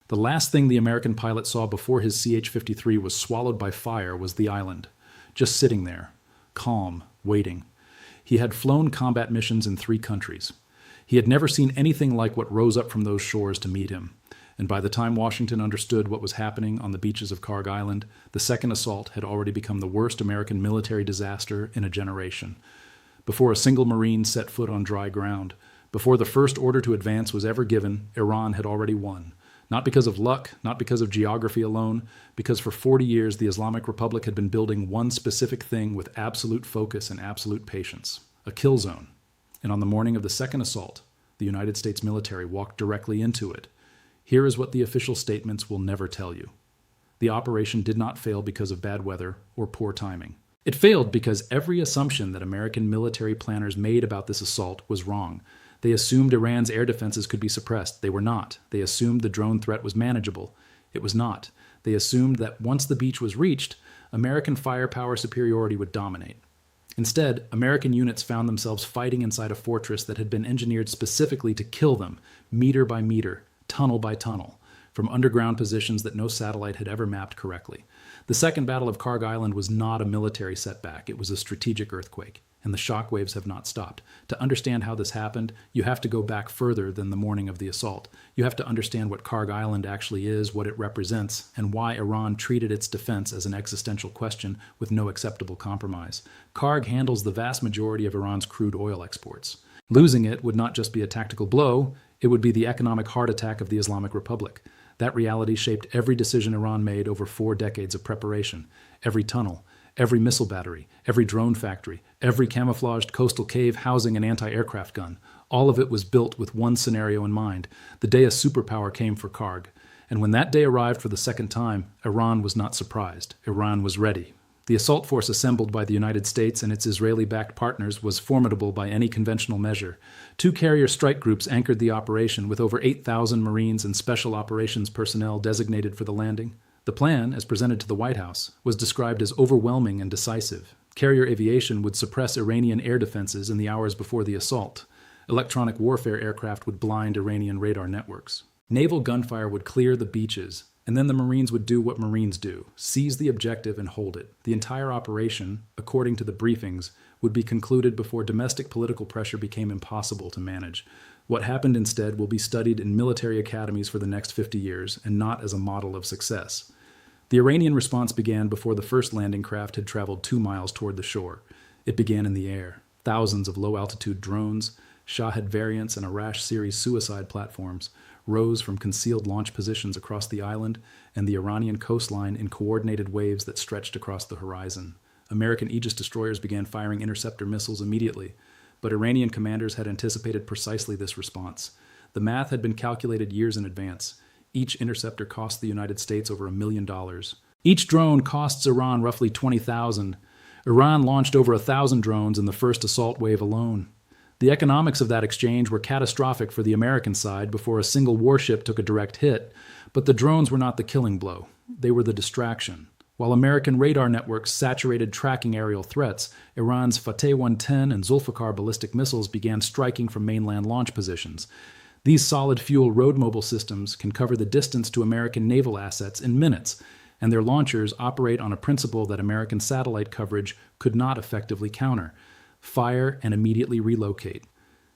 The last thing the American pilot saw before his CH-53 was swallowed by fire was the island, just sitting there, calm, waiting. He had flown combat missions in 3 countries. He had never seen anything like what rose up from those shores to meet him. And by the time Washington understood what was happening on the beaches of Kharg Island, the second assault had already become the worst American military disaster in a generation. Before a single Marine set foot on dry ground, before the first order to advance was ever given, Iran had already won. Not because of luck, not because of geography alone, because for 40 years the Islamic Republic had been building one specific thing with absolute focus and absolute patience: a kill zone. And on the morning of the second assault, the United States military walked directly into it. Here is what the official statements will never tell you. The operation did not fail because of bad weather or poor timing. It failed because every assumption that American military planners made about this assault was wrong. They assumed Iran's air defenses could be suppressed. They were not. They assumed the drone threat was manageable. It was not. They assumed that once the beach was reached, American firepower superiority would dominate. Instead, American units found themselves fighting inside a fortress that had been engineered specifically to kill them, meter by meter, tunnel by tunnel, from underground positions that no satellite had ever mapped correctly. The Second Battle of Kharg Island was not a military setback. It was a strategic earthquake, and the shock waves have not stopped. To understand how this happened, you have to go back further than the morning of the assault. You have to understand what Kharg Island actually is, what it represents, and why Iran treated its defense as an existential question with no acceptable compromise. Kharg handles the vast majority of Iran's crude oil exports. Losing it would not just be a tactical blow, it would be the economic heart attack of the Islamic Republic. That reality shaped every decision Iran made over 4 decades of preparation. Every tunnel, every missile battery, every drone factory, every camouflaged coastal cave housing an anti-aircraft gun. All of it was built with one scenario in mind: the day a superpower came for Kharg. And when that day arrived for the second time, Iran was not surprised. Iran was ready. The assault force assembled by the United States and its Israeli-backed partners was formidable by any conventional measure. 2 carrier strike groups anchored the operation, with over 8,000 Marines and special operations personnel designated for the landing. The plan, as presented to the White House, was described as overwhelming and decisive. Carrier aviation would suppress Iranian air defenses in the hours before the assault. Electronic warfare aircraft would blind Iranian radar networks. Naval gunfire would clear the beaches, and then the Marines would do what Marines do: seize the objective and hold it. The entire operation, according to the briefings, would be concluded before domestic political pressure became impossible to manage. What happened instead will be studied in military academies for the next 50 years, and not as a model of success. The Iranian response began before the first landing craft had traveled 2 miles toward the shore. It began in the air. Thousands of low-altitude drones, Shahed variants and Arash series suicide platforms rose from concealed launch positions across the island and the Iranian coastline in coordinated waves that stretched across the horizon. American Aegis destroyers began firing interceptor missiles immediately, but Iranian commanders had anticipated precisely this response. The math had been calculated years in advance. Each interceptor cost the United States over $1 million. Each drone costs Iran roughly $20,000. Iran launched over 1,000 drones in the first assault wave alone. The economics of that exchange were catastrophic for the American side before a single warship took a direct hit, but the drones were not the killing blow. They were the distraction. While American radar networks saturated tracking aerial threats, Iran's Fateh 110 and Zulfikar ballistic missiles began striking from mainland launch positions. These solid-fuel road-mobile systems can cover the distance to American naval assets in minutes, and their launchers operate on a principle that American satellite coverage could not effectively counter: fire and immediately relocate.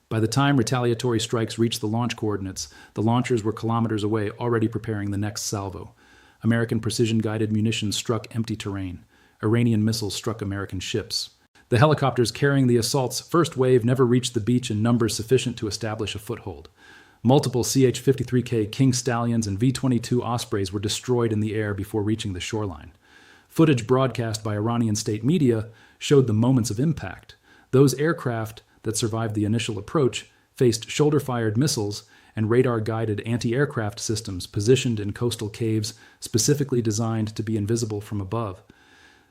By the time retaliatory strikes reached the launch coordinates, the launchers were kilometers away, already preparing the next salvo. American precision-guided munitions struck empty terrain. Iranian missiles struck American ships. The helicopters carrying the assault's first wave never reached the beach in numbers sufficient to establish a foothold. Multiple CH-53K King Stallions and V-22 Ospreys were destroyed in the air before reaching the shoreline. Footage broadcast by Iranian state media showed the moments of impact. Those aircraft that survived the initial approach faced shoulder-fired missiles and radar-guided anti-aircraft systems positioned in coastal caves specifically designed to be invisible from above.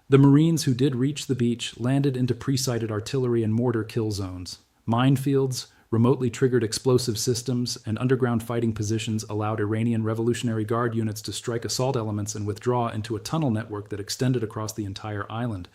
The Marines who did reach the beach landed into pre-sighted artillery and mortar kill zones. Minefields, remotely triggered explosive systems, and underground fighting positions allowed Iranian Revolutionary Guard units to strike assault elements and withdraw into a tunnel network that extended across the entire island.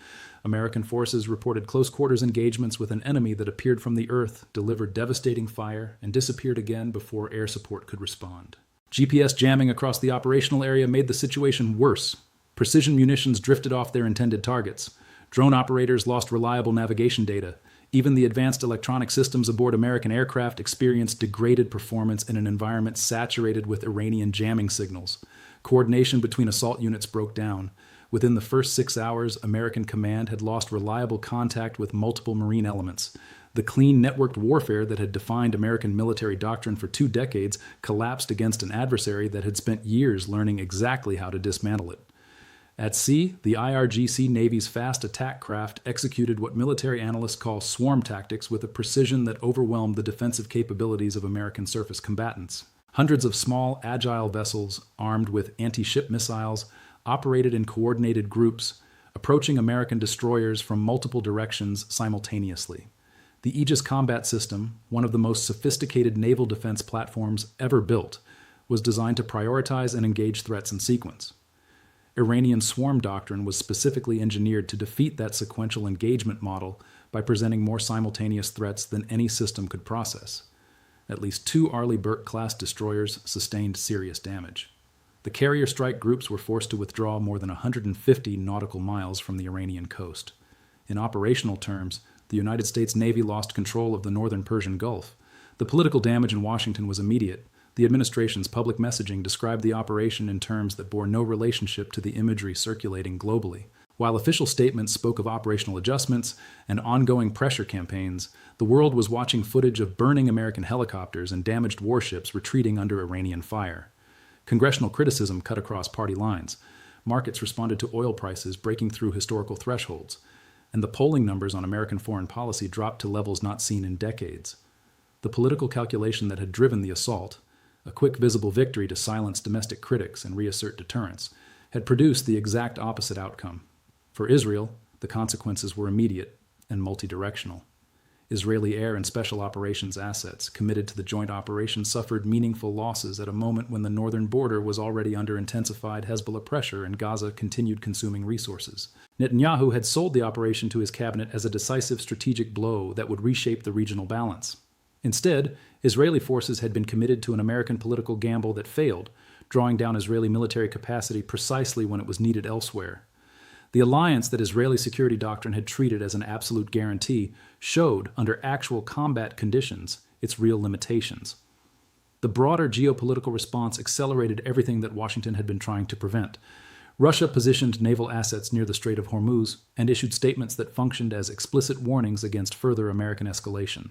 American forces reported close-quarters engagements with an enemy that appeared from the earth, delivered devastating fire, and disappeared again before air support could respond. GPS jamming across the operational area made the situation worse. Precision munitions drifted off their intended targets. Drone operators lost reliable navigation data. Even the advanced electronic systems aboard American aircraft experienced degraded performance in an environment saturated with Iranian jamming signals. Coordination between assault units broke down. Within the first 6 hours, American command had lost reliable contact with multiple marine elements. The clean, networked warfare that had defined American military doctrine for 2 decades collapsed against an adversary that had spent years learning exactly how to dismantle it. At sea, the IRGC Navy's fast attack craft executed what military analysts call swarm tactics with a precision that overwhelmed the defensive capabilities of American surface combatants. Hundreds of small, agile vessels, armed with anti-ship missiles, operated in coordinated groups, approaching American destroyers from multiple directions simultaneously. The Aegis combat system, one of the most sophisticated naval defense platforms ever built, was designed to prioritize and engage threats in sequence. Iranian swarm doctrine was specifically engineered to defeat that sequential engagement model by presenting more simultaneous threats than any system could process. At least 2 Arleigh Burke-class destroyers sustained serious damage. The carrier strike groups were forced to withdraw more than 150 nautical miles from the Iranian coast. In operational terms, the United States Navy lost control of the northern Persian Gulf. The political damage in Washington was immediate. The administration's public messaging described the operation in terms that bore no relationship to the imagery circulating globally. While official statements spoke of operational adjustments and ongoing pressure campaigns, the world was watching footage of burning American helicopters and damaged warships retreating under Iranian fire. Congressional criticism cut across party lines. Markets responded to oil prices breaking through historical thresholds, and the polling numbers on American foreign policy dropped to levels not seen in decades. The political calculation that had driven the assault, a quick visible victory to silence domestic critics and reassert deterrence, had produced the exact opposite outcome. For Israel, the consequences were immediate and multidirectional. Israeli air and special operations assets committed to the joint operation suffered meaningful losses at a moment when the northern border was already under intensified Hezbollah pressure and Gaza continued consuming resources. Netanyahu had sold the operation to his cabinet as a decisive strategic blow that would reshape the regional balance. Instead, Israeli forces had been committed to an American political gamble that failed, drawing down Israeli military capacity precisely when it was needed elsewhere. The alliance that Israeli security doctrine had treated as an absolute guarantee showed, under actual combat conditions, its real limitations. The broader geopolitical response accelerated everything that Washington had been trying to prevent. Russia positioned naval assets near the Strait of Hormuz and issued statements that functioned as explicit warnings against further American escalation.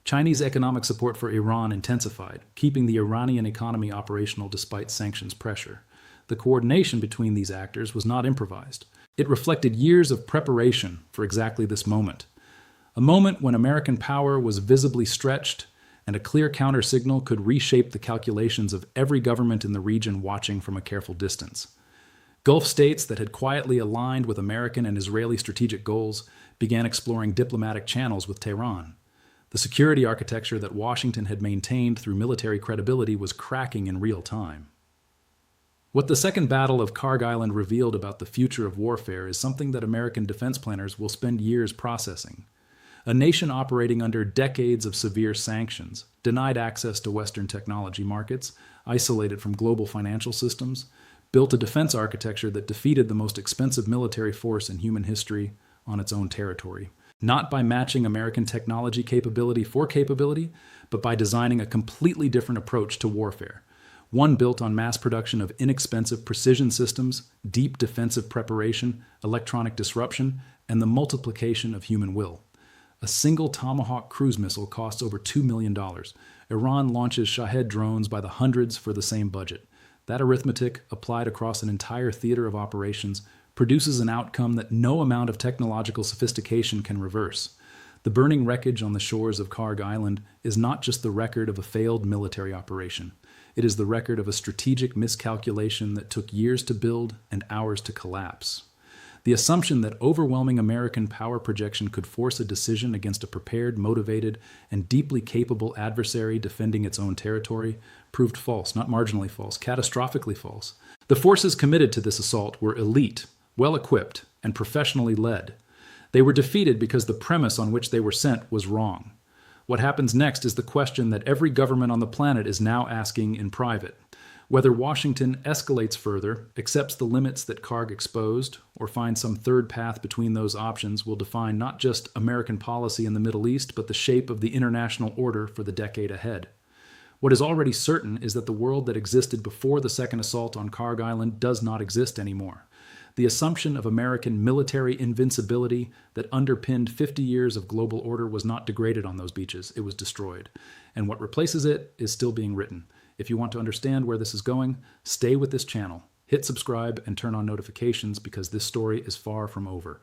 Chinese economic support for Iran intensified, keeping the Iranian economy operational despite sanctions pressure. The coordination between these actors was not improvised. It reflected years of preparation for exactly this moment. A moment when American power was visibly stretched and a clear counter-signal could reshape the calculations of every government in the region watching from a careful distance. Gulf states that had quietly aligned with American and Israeli strategic goals began exploring diplomatic channels with Tehran. The security architecture that Washington had maintained through military credibility was cracking in real time. What the Second Battle of Kharg Island revealed about the future of warfare is something that American defense planners will spend years processing. A nation operating under decades of severe sanctions, denied access to Western technology markets, isolated from global financial systems, built a defense architecture that defeated the most expensive military force in human history on its own territory. Not by matching American technology capability for capability, but by designing a completely different approach to warfare. One built on mass production of inexpensive precision systems, deep defensive preparation, electronic disruption, and the multiplication of human will. A single Tomahawk cruise missile costs over $2 million. Iran launches Shahed drones by the hundreds for the same budget. That arithmetic, applied across an entire theater of operations, produces an outcome that no amount of technological sophistication can reverse. The burning wreckage on the shores of Kharg Island is not just the record of a failed military operation. It is the record of a strategic miscalculation that took years to build and hours to collapse. The assumption that overwhelming American power projection could force a decision against a prepared, motivated, and deeply capable adversary defending its own territory proved false, not marginally false, catastrophically false. The forces committed to this assault were elite, well-equipped, and professionally led. They were defeated because the premise on which they were sent was wrong. What happens next is the question that every government on the planet is now asking in private. Whether Washington escalates further, accepts the limits that Kharg exposed, or finds some third path between those options will define not just American policy in the Middle East, but the shape of the international order for the decade ahead. What is already certain is that the world that existed before the second assault on Kharg Island does not exist anymore. The assumption of American military invincibility that underpinned 50 years of global order was not degraded on those beaches, it was destroyed. And what replaces it is still being written. If you want to understand where this is going, stay with this channel. Hit subscribe and turn on notifications because this story is far from over.